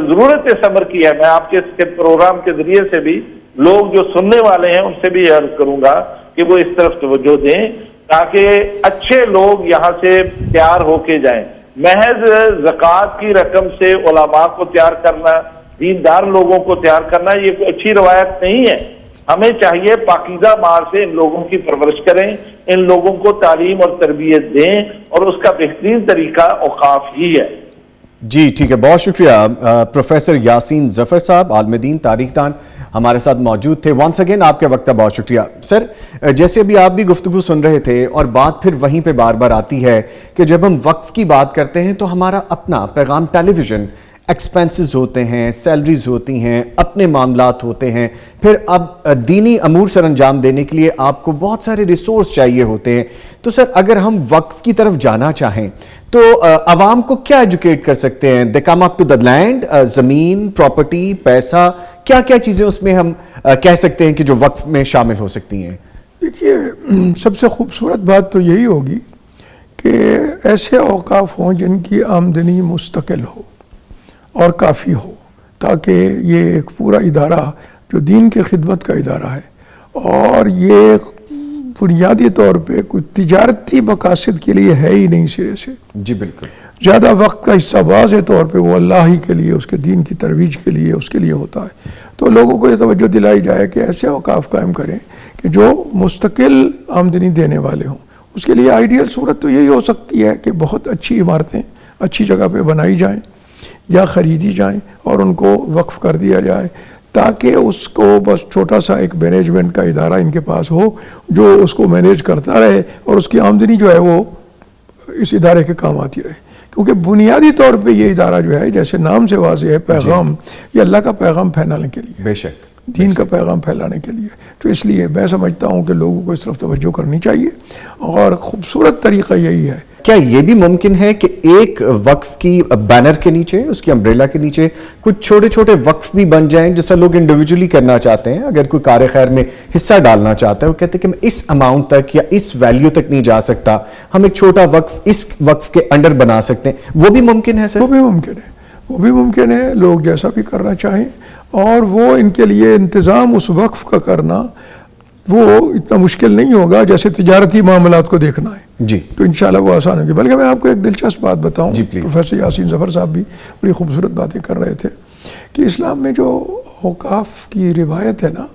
ضرورت صبر کی ہے۔ میں آپ کے اس پروگرام کے ذریعے سے بھی لوگ جو سننے والے ہیں ان سے بھی عرض کروں گا کہ وہ اس طرف توجہ دیں تاکہ اچھے لوگ یہاں سے تیار ہو کے جائیں۔ محض زکوٰۃ کی رقم سے علماء کو تیار کرنا، دیندار لوگوں کو تیار کرنا، یہ کوئی اچھی روایت نہیں ہے۔ ہمیں چاہیے پاکیزہ مال سے ان لوگوں کی پرورش کریں، ان لوگوں کو تعلیم اور تربیت دیں، اور اس کا بہترین طریقہ اوقاف ہی ہے۔ جی ٹھیک ہے، بہت شکریہ پروفیسر یاسین ظفر صاحب، عالم دین، تاریخ دان، ہمارے ساتھ موجود تھے۔ ونس اگین آپ کے وقت کا بہت شکریہ سر۔ جیسے ابھی آپ بھی گفتگو سن رہے تھے اور بات پھر وہیں پہ بار بار آتی ہے کہ جب ہم وقف کی بات کرتے ہیں تو ہمارا اپنا پیغام ٹیلی ویژن ایکسپینسز ہوتے ہیں، سیلریز ہوتی ہیں، اپنے معاملات ہوتے ہیں، پھر اب دینی امور سر انجام دینے کے لیے آپ کو بہت سارے ریسورس چاہیے ہوتے ہیں۔ تو سر اگر ہم وقف کی طرف جانا چاہیں تو عوام کو کیا ایجوکیٹ کر سکتے ہیں؟ دے کم اپ ٹو دا لینڈ، زمین، پراپرٹی، پیسہ، کیا کیا چیزیں اس میں ہم کہہ سکتے ہیں کہ جو وقف میں شامل ہو سکتی ہیں؟ دیکھیے، سب سے خوبصورت بات تو یہی ہوگی کہ ایسے اوقاف ہوں جن کی آمدنی مستقل ہو اور کافی ہو، تاکہ یہ ایک پورا ادارہ جو دین کی خدمت کا ادارہ ہے، اور یہ بنیادی طور پہ کوئی تجارتی مقاصد کے لیے ہے ہی نہیں سرے سے۔ جی بالکل، زیادہ وقت کا حصہ واضح طور پہ وہ اللہ ہی کے لیے، اس کے دین کی ترویج کے لیے، اس کے لیے ہوتا ہے۔ تو لوگوں کو یہ توجہ دلائی جائے کہ ایسے اوقاف قائم کریں کہ جو مستقل آمدنی دینے والے ہوں۔ اس کے لیے آئیڈیل صورت تو یہی ہو سکتی ہے کہ بہت اچھی عمارتیں اچھی جگہ پہ بنائی جائیں یا خریدی جائیں اور ان کو وقف کر دیا جائے، تاکہ اس کو بس چھوٹا سا ایک مینجمنٹ کا ادارہ ان کے پاس ہو جو اس کو مینیج کرتا رہے، اور اس کی آمدنی جو ہے وہ اس ادارے کے کام آتی رہے۔ کیونکہ بنیادی طور پہ یہ ادارہ جو ہے، جیسے نام سے واضح ہے، پیغام، یہ اللہ کا پیغام پھیلانے کے لیے، بے شک دین کا پیغام پھیلانے کے لیے۔ تو اس لیے میں سمجھتا ہوں کہ لوگوں کو اس طرف توجہ کرنی چاہیے، اور خوبصورت طریقہ یہی ہے۔ کیا یہ بھی ممکن ہے کہ ایک وقف کی بینر کے نیچے، اس کی امبریلا کے نیچے کچھ چھوٹے چھوٹے وقف بھی بن جائیں، جیسا لوگ انڈیویجولی کرنا چاہتے ہیں؟ اگر کوئی کار خیر میں حصہ ڈالنا چاہتا ہے، وہ کہتے ہیں کہ میں اس اماؤنٹ تک یا اس ویلیو تک نہیں جا سکتا، ہم ایک چھوٹا وقف اس وقف کے انڈر بنا سکتے ہیں، وہ بھی ممکن ہے سر؟ وہ بھی ممکن ہے، وہ بھی ممکن ہے، لوگ جیسا بھی کرنا چاہیں، اور وہ ان کے لیے انتظام اس وقف کا کرنا وہ اتنا مشکل نہیں ہوگا جیسے تجارتی معاملات کو دیکھنا ہے۔ جی تو انشاءاللہ وہ آسان ہوگی۔ بلکہ میں آپ کو ایک دلچسپ بات بتاؤں، جی پلیز۔ پروفیسر یاسین ظفر صاحب بھی بڑی خوبصورت باتیں کر رہے تھے کہ اسلام میں جو اوقاف کی روایت ہے نا،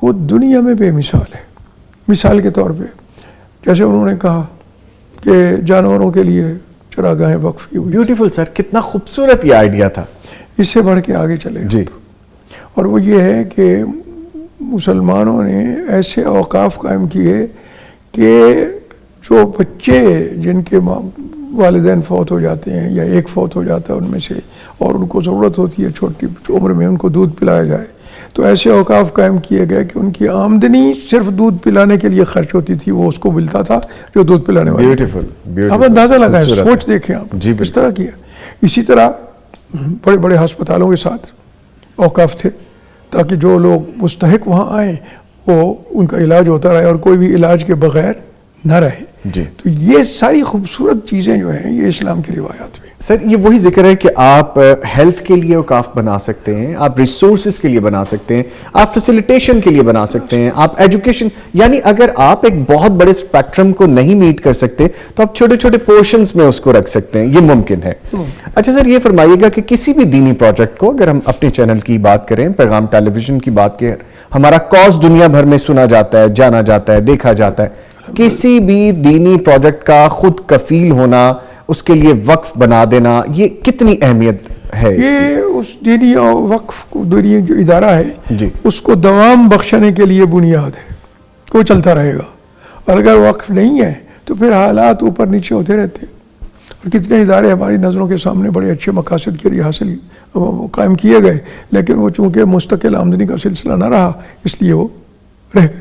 وہ دنیا میں بے مثال ہے۔ مثال کے طور پہ جیسے انہوں نے کہا کہ جانوروں کے لیے چراگاہیں وقف کی ہوئی، بیوٹیفل سر، کتنا خوبصورت یہ آئیڈیا تھا۔ اس سے بڑھ کے آگے چلے جی، اور وہ یہ ہے کہ مسلمانوں نے ایسے اوقاف قائم کیے کہ جو بچے جن کے والدین فوت ہو جاتے ہیں یا ایک فوت ہو جاتا ہے ان میں سے، اور ان کو ضرورت ہوتی ہے چھوٹی عمر میں ان کو دودھ پلایا جائے، تو ایسے اوقاف قائم کیے گئے کہ ان کی آمدنی صرف دودھ پلانے کے لیے خرچ ہوتی تھی، وہ اس کو ملتا تھا جو دودھ پلانے والے۔ بیوٹیفل، اب اندازہ لگائیں، سوچ دیکھیں آپ جی کس طرح کیا۔ اسی طرح بڑے بڑے ہسپتالوں کے ساتھ اوقاف تھے، تاکہ جو لوگ مستحق وہاں آئیں وہ ان کا علاج ہوتا رہے اور کوئی بھی علاج کے بغیر نہ رہے۔ جی تو یہ ساری خوبصورت چیزیں جو ہیں یہ اسلام کی روایات میں۔ سر یہ وہی ذکر ہے کہ آپ ہیلتھ کے لیے اوقاف بنا سکتے ہیں، آپ ریسورسز کے لیے بنا سکتے ہیں، آپ فیسیلیٹیشن کے لیے بنا سکتے ہیں، آپ ایجوکیشن، یعنی اگر آپ ایک بہت بڑے اسپیکٹرم کو نہیں میٹ کر سکتے تو آپ چھوٹے چھوٹے پورشنز میں اس کو رکھ سکتے ہیں، یہ ممکن ہے۔ اچھا سر یہ فرمائیے گا کہ کسی بھی دینی پروجیکٹ کو، اگر ہم اپنے چینل کی بات کریں، پیغام ٹیلی ویژن کی بات کریں، ہمارا کاز دنیا بھر میں سنا جاتا ہے، جانا جاتا ہے، دیکھا جاتا ہے، کسی بھی دینی پروجیکٹ کا خود کفیل ہونا، اس کے لیے وقف بنا دینا، یہ کتنی اہمیت ہے اس کی؟ یہ اس دینی وقف دینی جو ادارہ ہے جی اس کو دوام بخشنے کے لیے بنیاد ہے، وہ چلتا رہے گا، اور اگر وقف نہیں ہے تو پھر حالات اوپر نیچے ہوتے رہتے ہیں۔ اور کتنے ادارے ہماری نظروں کے سامنے بڑے اچھے مقاصد کے لیے حاصل قائم کیے گئے، لیکن وہ چونکہ مستقل آمدنی کا سلسلہ نہ رہا، اس لیے وہ رہ گئے۔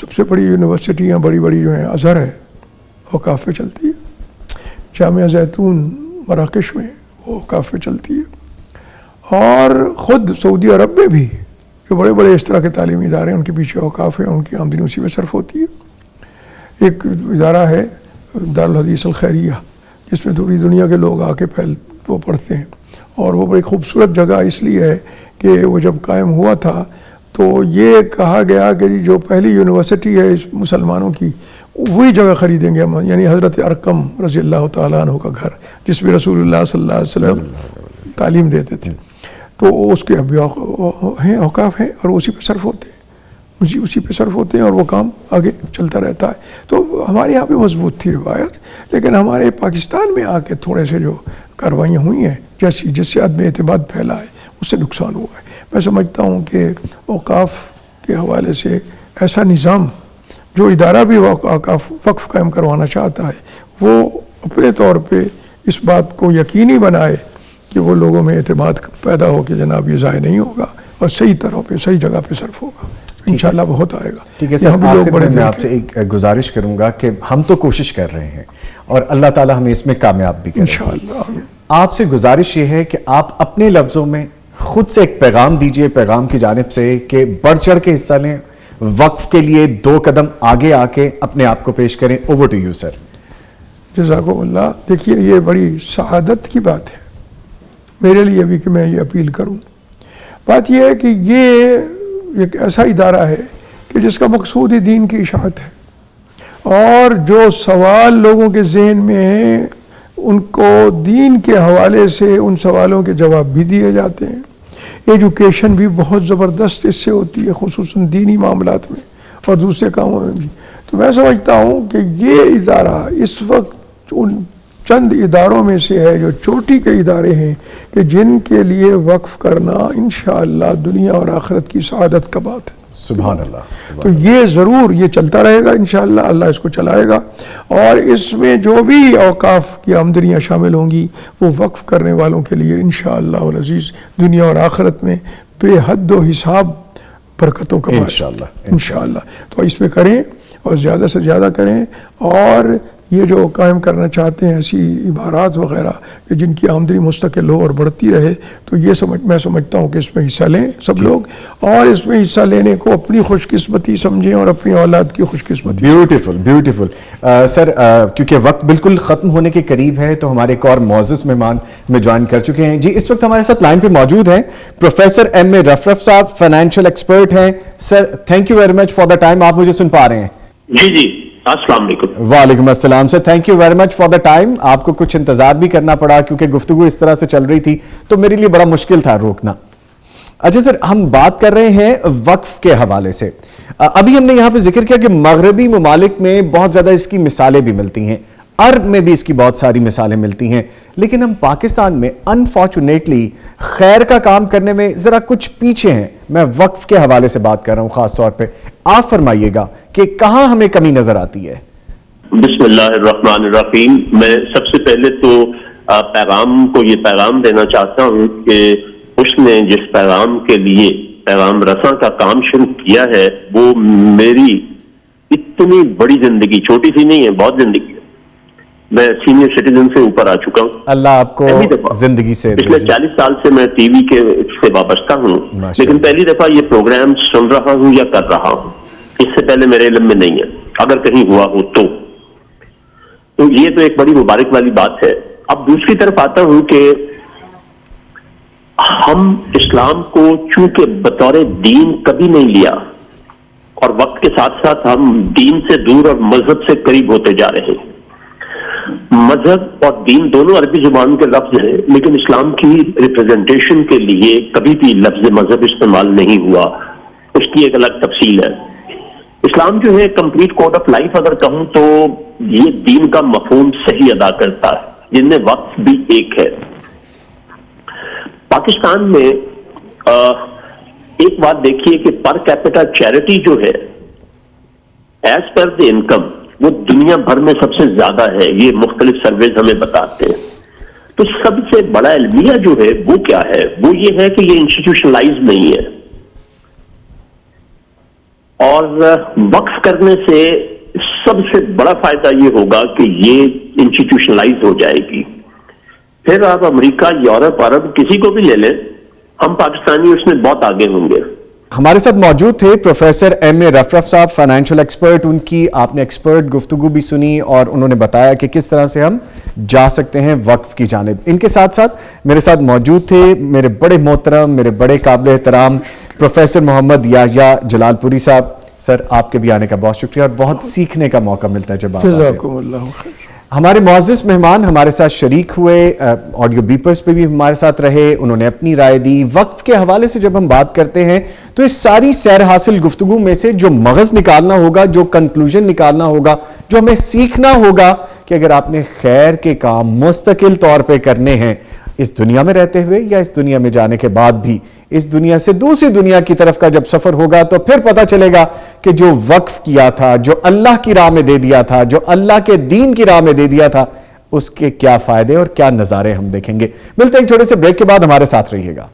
سب سے بڑی یونیورسٹیاں بڑی بڑی جو ہیں ازہر ہے اوقاف پہ چلتی ہے، جامعہ زیتون مراکش میں وہ اوقاف پہ چلتی ہے، اور خود سعودی عرب میں بھی جو بڑے بڑے اس طرح کے تعلیمی ادارے ہیں ان کے پیچھے اوقاف ہیں، ان کی آمدنی اسی میں صرف ہوتی ہے۔ ایک ادارہ ہے دارالحدیث الخیریہ جس میں پوری دنیا کے لوگ آ کے وہ پڑھتے ہیں، اور وہ بڑی خوبصورت جگہ اس لیے ہے کہ وہ جب قائم ہوا تھا تو یہ کہا گیا کہ جو پہلی یونیورسٹی ہے اس مسلمانوں کی وہی جگہ خریدیں گے ہم، یعنی حضرت ارقم رضی اللہ تعالیٰ عنہ کا گھر جس میں رسول اللہ صلی اللہ علیہ وسلم تعلیم دیتے تھے، تو اس کے اب ہیں اوقاف ہیں اور اسی پہ صرف ہوتے ہیں، اسی پہ صرف ہوتے ہیں اور وہ کام آگے چلتا رہتا ہے۔ تو ہمارے یہاں پہ مضبوط تھی روایت، لیکن ہمارے پاکستان میں آ کے تھوڑے سے جو کاروائیاں ہوئی ہیں جس سے عدم اعتماد پھیلا ہے اس سے نقصان ہوا ہے۔ میں سمجھتا ہوں کہ اوقاف کے حوالے سے ایسا نظام جو ادارہ بھی اوقاف وقف قائم کروانا چاہتا ہے وہ اپنے طور پہ اس بات کو یقینی بنائے کہ وہ لوگوں میں اعتماد پیدا ہو کہ جناب یہ ضائع نہیں ہوگا اور صحیح طرح پہ صحیح جگہ پہ صرف ہوگا، انشاءاللہ بہت آئے گا۔ ٹھیک ہے سر، آخر میں میں آپ سے ایک گزارش کروں گا کہ ہم تو کوشش کر رہے ہیں اور اللہ تعالیٰ ہمیں اس میں کامیاب بھی کرے۔ انشاءاللہ آپ سے گزارش یہ ہے کہ آپ اپنے لفظوں میں خود سے ایک پیغام دیجئے پیغام کی جانب سے کہ بڑھ چڑھ کے حصہ لیں، وقف کے لیے 2 قدم آگے آ کے اپنے آپ کو پیش کریں۔ Over to you sir. جزاکم اللہ۔ دیکھیے یہ بڑی سعادت کی بات ہے میرے لیے بھی کہ میں یہ اپیل کروں۔ بات یہ ہے کہ یہ ایک ایسا ادارہ ہے کہ جس کا مقصود ہی دین کی اشاعت ہے، اور جو سوال لوگوں کے ذہن میں ہیں ان کو دین کے حوالے سے ان سوالوں کے جواب بھی دیے جاتے ہیں۔ ایجوکیشن بھی بہت زبردست اس سے ہوتی ہے، خصوصاً دینی معاملات میں اور دوسرے کاموں میں بھی۔ تو میں سمجھتا ہوں کہ یہ ادارہ اس وقت ان چند اداروں میں سے ہے جو چوٹی کے ادارے ہیں کہ جن کے لیے وقف کرنا انشاءاللہ دنیا اور آخرت کی سعادت کا بات ہے۔ سبحان اللہ۔ تو یہ ضرور یہ چلتا رہے گا انشاءاللہ، اللہ اس کو چلائے گا، اور اس میں جو بھی اوقاف کی آمدنیاں شامل ہوں گی وہ وقف کرنے والوں کے لیے انشاءاللہ العزیز دنیا اور آخرت میں بے حد و حساب برکتوں کا باعث انشاءاللہ۔ تو اس میں کریں اور زیادہ سے زیادہ کریں، اور یہ جو قائم کرنا چاہتے ہیں ایسی عبارات وغیرہ کہ جن کی آمدنی مستقل ہو اور بڑھتی رہے، تو یہ میں سمجھتا ہوں کہ اس میں حصہ لیں سب لوگ، اور اس میں حصہ لینے کو اپنی خوش قسمتی سمجھیں اور اپنی اولاد کی خوش قسمتی۔ بیوٹیفل بیوٹیفل سر، کیونکہ وقت بالکل ختم ہونے کے قریب ہے تو ہمارے ایک اور معزز مہمان میں جوائن کر چکے ہیں۔ جی اس وقت ہمارے ساتھ لائن پہ موجود ہیں پروفیسر ایم اے رفرف صاحب، فائنینشیل ایکسپرٹ ہیں۔ سر thank you very much for the time. آپ مجھے سن پا رہے ہیں؟ جی السلام علیکم۔ وعلیکم السلام sir, thank you very much for the time. آپ کو کچھ انتظار بھی کرنا پڑا کیونکہ گفتگو اس طرح سے چل رہی تھی تو میرے لیے بڑا مشکل تھا روکنا۔ اچھا سر، ہم بات کر رہے ہیں وقف کے حوالے سے۔ ابھی ہم نے یہاں پہ ذکر کیا کہ مغربی ممالک میں بہت زیادہ اس کی مثالیں بھی ملتی ہیں، عرب میں بھی اس کی بہت ساری مثالیں ملتی ہیں، لیکن ہم پاکستان میں انفارچونیٹلی خیر کا کام کرنے میں ذرا کچھ پیچھے ہیں۔ میں وقف کے حوالے سے بات کر رہا ہوں خاص طور پہ، آپ فرمائیے گا کہ کہاں ہمیں کمی نظر آتی ہے؟ بسم اللہ الرحمن الرحیم۔ میں سب سے پہلے تو پیغام کو یہ پیغام دینا چاہتا ہوں کہ اس نے جس پیغام کے لیے پیغام رساں کا کام شروع کیا ہے وہ میری اتنی بڑی زندگی، چھوٹی سی نہیں ہے، بہت زندگی ہے، میں سینئر سٹیزن سے اوپر آ چکا ہوں۔ اللہ آپ کو زندگی سے پچھلے 40 سال سے میں ٹی وی کے سے وابستہ ہوں، لیکن پہلی دفعہ یہ پروگرام سن رہا ہوں یا کر رہا ہوں، اس سے پہلے میرے علم میں نہیں ہے، اگر کہیں ہوا ہو تو یہ تو ایک بڑی مبارک والی بات ہے۔ اب دوسری طرف آتا ہوں کہ ہم اسلام کو چونکہ بطور دین کبھی نہیں لیا، اور وقت کے ساتھ ساتھ ہم دین سے دور اور مذہب سے قریب ہوتے جا رہے ہیں۔ مذہب اور دین دونوں عربی زبان کے لفظ ہیں، لیکن اسلام کی ریپرزنٹیشن کے لیے کبھی بھی لفظ مذہب استعمال نہیں ہوا، اس کی ایک الگ تفصیل ہے۔ اسلام جو ہے کمپلیٹ کوڈ آف لائف اگر کہوں تو یہ دین کا مفہوم صحیح ادا کرتا ہے، جن میں وقت بھی ایک ہے۔ پاکستان میں ایک بات دیکھیے کہ پر کیپٹا چیریٹی جو ہے ایز پر دی انکم وہ دنیا بھر میں سب سے زیادہ ہے، یہ مختلف سرویز ہمیں بتاتے ہیں۔ تو سب سے بڑا المیہ جو ہے وہ کیا ہے؟ وہ یہ ہے کہ یہ انسٹیٹیوشنلائز نہیں ہے، اور وقف کرنے سے سب سے بڑا فائدہ یہ ہوگا کہ یہ انسٹیٹیوشنلائز ہو جائے گی. پھر آپ امریکہ، یورپ، عرب کسی کو بھی لے لیں، ہم پاکستانی اس میں بہت آگے ہوں گے. ہمارے ساتھ موجود تھے پروفیسر ایم اے رفرف صاحب، فائنینشیل ایکسپرٹ. ان کی آپ نے ایکسپرٹ گفتگو بھی سنی اور انہوں نے بتایا کہ کس طرح سے ہم جا سکتے ہیں وقف کی جانب. ان کے ساتھ ساتھ میرے ساتھ موجود تھے میرے بڑے محترم، میرے بڑے قابل احترام پروفیسر محمد یحییٰ جلال پوری صاحب. سر آپ کے بھی آنے کا بہت شکریہ اور بہت سیکھنے کا موقع ملتا ہے جب آپ آتے ہیں. جزاکم اللہ خیر. ہمارے معزز مہمان ہمارے ساتھ شریک ہوئے، آڈیو بیپرز پہ بھی ہمارے ساتھ رہے، انہوں نے اپنی رائے دی. وقف کے حوالے سے جب ہم بات کرتے ہیں تو اس ساری سیر حاصل گفتگو میں سے جو مغز نکالنا ہوگا، جو کنکلوژن نکالنا ہوگا، جو ہمیں سیکھنا ہوگا کہ اگر آپ نے خیر کے کام مستقل طور پہ کرنے ہیں اس دنیا میں رہتے ہوئے یا اس دنیا میں جانے کے بعد بھی، اس دنیا سے دوسری دنیا کی طرف کا جب سفر ہوگا تو پھر پتہ چلے گا کہ جو وقف کیا تھا، جو اللہ کی راہ میں دے دیا تھا، جو اللہ کے دین کی راہ میں دے دیا تھا، اس کے کیا فائدے اور کیا نظارے ہم دیکھیں گے. ملتے ہیں ایک چھوٹے سے بریک کے بعد، ہمارے ساتھ رہیے گا.